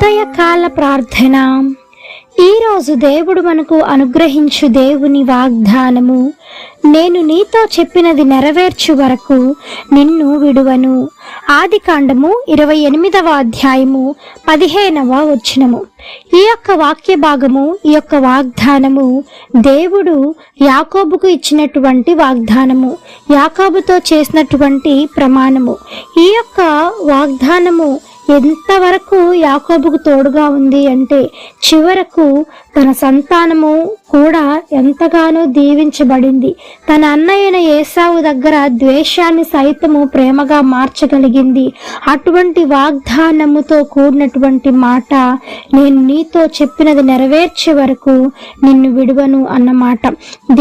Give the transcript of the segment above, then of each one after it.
ఉదయకాల ప్రార్థన. ఈరోజు దేవుడు మనకు అనుగ్రహించు దేవుని వాగ్దానము, నేను నీతో చెప్పినది నెరవేర్చు వరకు నిన్ను విడువను. ఆదికాండము 28వ అధ్యాయము 15వ వచనము. ఈ యొక్క వాక్య భాగము, ఈ యొక్క వాగ్దానము దేవుడు యాకోబుకు ఇచ్చినటువంటి వాగ్దానము, యాకోబుతో చేసినటువంటి ప్రమాణము. ఈ యొక్క వాగ్దానము ఎంతవరకు యాకోబుకు తోడుగా ఉంది అంటే చివరకు తన సంతానము కూడా ఎంతగానో దీవించబడింది. తన అన్నయ్యన ఏసావు దగ్గర ద్వేషాన్ని సైతము ప్రేమగా మార్చగలిగింది. అటువంటి వాగ్దానముతో కూడినటువంటి మాట, నేను నీతో చెప్పినది నెరవేర్చే వరకు నిన్ను విడువను అన్నమాట.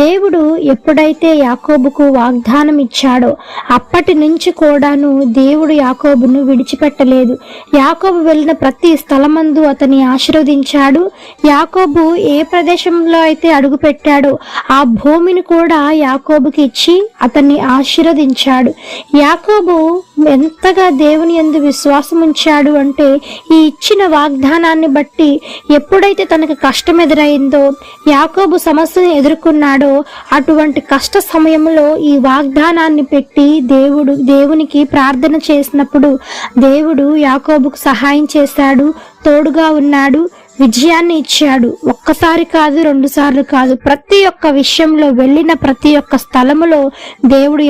దేవుడు ఎప్పుడైతే యాకోబుకు వాగ్దానం ఇచ్చాడో అప్పటి నుంచి కూడాను దేవుడు యాకోబును విడిచిపెట్టలేదు. యాకోబు వెళ్ళిన ప్రతి స్థలమందు అతని ఆశీర్వదించాడు. యాకోబు ఏ ప్రదేశంలో అయితే అడుగు పెట్టాడో ఆ భూమిని కూడా యాకోబుకి ఇచ్చి అతన్ని ఆశీర్వదించాడు. యాకోబు ఎంతగా దేవుని యందు విశ్వాసం ఉంచాడు అంటే, ఈ ఇచ్చిన వాగ్దానాన్ని బట్టి ఎప్పుడైతే తనకు కష్టం ఎదురైందో, యాకోబు సమస్యను ఎదుర్కొన్నాడో, అటువంటి కష్ట సమయంలో ఈ వాగ్దానాన్ని పెట్టి దేవునికి ప్రార్థన చేసినప్పుడు దేవుడు యాకోబుకు సహాయం చేశాడు, తోడుగా ఉన్నాడు, విజయాన్ని ఇచ్చాడు. ఒక్కసారి కాదు, 2 సార్లు కాదు, ప్రతి ఒక్క విషయంలో వెళ్ళిన ప్రతి ఒక్క స్థలములో దేవుడు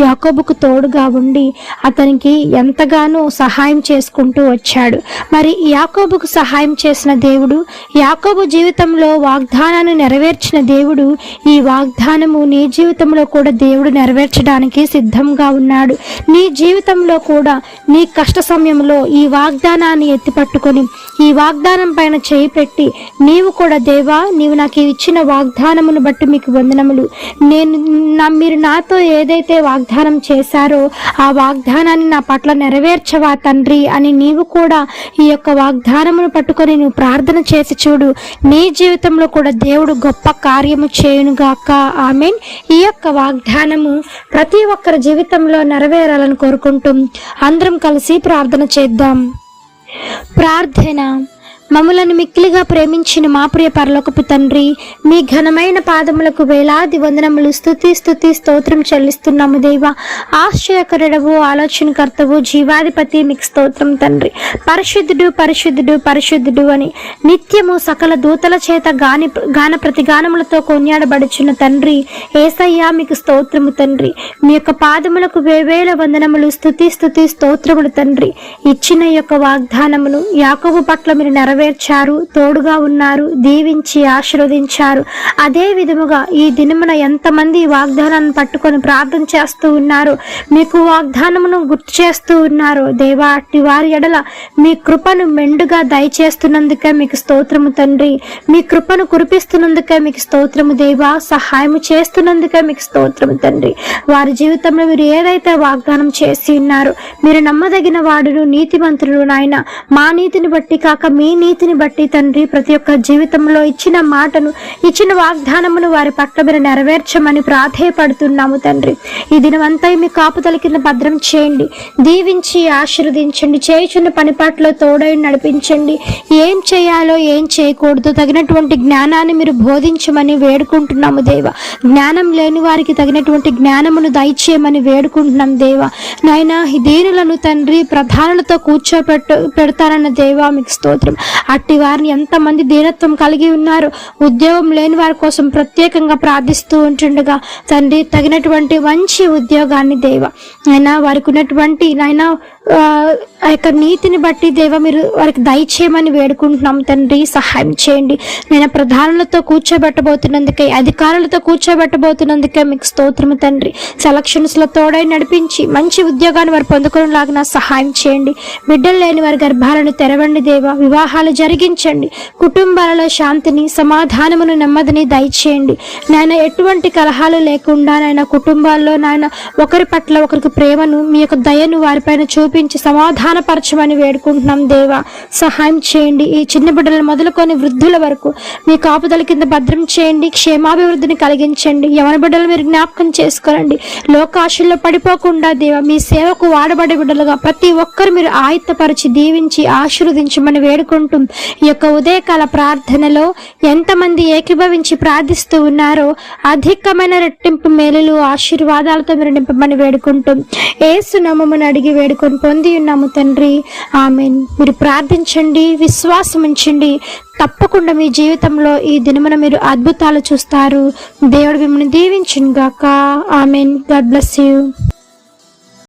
యాకోబుకు తోడుగా ఉండి అతనికి ఎంతగానో సహాయం చేసుకుంటూ వచ్చాడు. మరి యాకోబుకు సహాయం చేసిన దేవుడు, యాకోబు జీవితంలో వాగ్దానాన్ని నెరవేర్చిన దేవుడు, ఈ వాగ్దానము నీ జీవితంలో కూడా దేవుడు నెరవేర్చడానికి సిద్ధంగా ఉన్నాడు. నీ జీవితంలో కూడా నీ కష్ట సమయంలో ఈ వాగ్దానాన్ని ఎత్తిపట్టుకొని ఈ వాగ్దానం పైన చేయి పెట్టి నీవు కూడా, దేవా నీవు నాకు ఇచ్చిన వాగ్దానమును బట్టి మీకు వందనములు, మీరు నాతో ఏదైతే వాగ్దానం చేశారో ఆ వాగ్దానాన్ని నా పట్ల నెరవేర్చవా తండ్రి అని నీవు కూడా ఈ యొక్క వాగ్దానమును పట్టుకొని నువ్వు ప్రార్థన చేసి చూడు. నీ జీవితంలో కూడా దేవుడు గొప్ప కార్యము చేయునుగాక. ఆమేన్. ఈ యొక్క వాగ్దానము ప్రతి ఒక్కరి జీవితంలో నెరవేరాలని కోరుకుంటూ అందరం కలిసి ప్రార్థన చేద్దాం. ప్రార్థన. మమ్ములను మిక్కిలిగా ప్రేమించిన మా ప్రియ పరలోకపు తండ్రి, మీ ఘనమైన పాదములకు వేలాది వందనములు, స్తుతి స్తోత్రం చెల్లిస్తున్నాము దేవా. ఆశ్చర్యకరుడవు, ఆలోచనకర్తవు, జీవాధిపతి, మీకు స్తోత్రం తండ్రి. పరిశుద్ధుడు పరిశుద్ధుడు పరిశుద్ధుడు అని నిత్యము సకల దూతల చేత గాన ప్రతిగానములతో కొనియాడబడుచున్న తండ్రి యేసయ్యా, మీకు స్తోత్రము తండ్రి. మీ యొక్క పాదములకు వేవేల వందనములు, స్తుతి స్తోత్రములు తండ్రి. ఇచ్చిన యొక్క వాగ్దానమును యాకోబు పట్ల మీరు నెరవేర్చారు, తోడుగా ఉన్నారు, దీవించి ఆశీర్వదించారు. అదే విధముగా ఈ దినమున ఎంతమంది వాగ్దానాన్ని పట్టుకొని ప్రార్థన చేస్తూ ఉన్నారు, మీకు వాగ్దానమును గుర్తు చేస్తూ ఉన్నారు దేవా, అట్టి వారి ఎడల మీ కృపను మెండుగా దయచేస్తున్నందుకే మీకు స్తోత్రము తండ్రి. మీ కృపను కురిపిస్తున్నందుకే మీకు స్తోత్రము దేవా. సహాయము చేస్తున్నందుకే మీకు స్తోత్రము తండ్రి. వారి జీవితంలో మీరు ఏదైతే వాగ్దానం చేసి ఉన్నారో, మీరు నమ్మదగిన వాడును, నీతిమంతుడు నాయన. మా నీతిని బట్టి కాక మీ నీతిని బట్టి తండ్రి, ప్రతి ఒక్క జీవితంలో ఇచ్చిన మాటను, ఇచ్చిన వాగ్దానమును వారి పట్ల మీరు నెరవేర్చమని ప్రాధేయపడుతున్నాము తండ్రి. ఈ దినమంతా మీ కాపుదల కింద భద్రం చేయండి, దీవించి ఆశీర్వదించండి. చేయుచున్న పని పట్ల తోడై నడిపించండి. ఏం చేయాలో ఏం చేయకూడదు తగినటువంటి జ్ఞానాన్ని మీరు బోధించమని వేడుకుంటున్నాము దేవా. జ్ఞానం లేని వారికి తగినటువంటి జ్ఞానమును దయచేయమని వేడుకుంటున్నాం దేవా. నాయన, దీనులను తండ్రి ప్రధానులతో పెడతారన్న దేవా, మీకు స్తోత్రం. అట్టి వారిని ఎంతమంది దీనత్వం కలిగి ఉన్నారు, ఉద్యోగం లేని వారి కోసం ప్రత్యేకంగా ప్రార్థిస్తూ ఉంటుండగా తండ్రి, తగినటువంటి మంచి ఉద్యోగాన్ని దేవా అయినా వారికి ఉన్నటువంటి నాయన ఆ యొక్క నీతిని బట్టి దేవా మీరు వారికి దయచేయమని వేడుకుంటున్నాం తండ్రి. సహాయం చేయండి. నేను ప్రధానులతో కూర్చోబెట్టబోతున్నందుకే, అధికారులతో కూర్చోబెట్టబోతున్నందుకే మీకు స్తోత్రము తండ్రి. సెలక్షన్స్ లో తోడై నడిపించి మంచి ఉద్యోగాన్ని వారు పొందుకునేలాగా సహాయం చేయండి. బిడ్డలు లేని వారి గర్భాలను తెరవండి దేవా. వివాహాలు కార్యాలు జరిగించండి. కుటుంబాలలో శాంతిని, సమాధానమును, నెమ్మదిని దయచేయండి నాయన. ఎటువంటి కలహాలు లేకుండా నాయన కుటుంబాల్లో నాయన ఒకరి పట్ల ఒకరికి ప్రేమను, మీ యొక్క దయను వారిపైన చూపించి సమాధానపరచమని వేడుకుంటున్నాం దేవా. సహాయం చేయండి. ఈ చిన్న బిడ్డలను మొదలుకొని వృద్ధుల వరకు మీ కాపుదల కింద భద్రం చేయండి. క్షేమాభివృద్ధిని కలిగించండి. యవన బిడ్డలు మీరు జ్ఞాపకం చేసుకోనండి. లోకాశల్లో పడిపోకుండా దేవా మీ సేవకు వాడబడే బిడ్డలుగా ప్రతి ఒక్కరు మీరు ఆయుత్తపరిచి దీవించి ఆశీర్వదించమని వేడుకుంటూ ఈ యొక్క ఉదయకాల ప్రార్థనలో ఎంతమంది ఏకీభవించి ప్రార్థిస్తూ ఉన్నారో అధికమైన రెట్టింపు మేలులు ఆశీర్వాదాలతో మీరు నింపమని వేడుకుంటూ యేసు నామమున అడిగి వేడుకొని పొంది ఉన్నాము తండ్రి. ఆమేన్. మీరు ప్రార్థించండి, విశ్వాసం ఉంచండి. తప్పకుండా మీ జీవితంలో ఈ దినమున మీరు అద్భుతాలు చూస్తారు. దేవుడు మిమ్మల్ని దీవించును గాక. ఆమేన్. God bless you.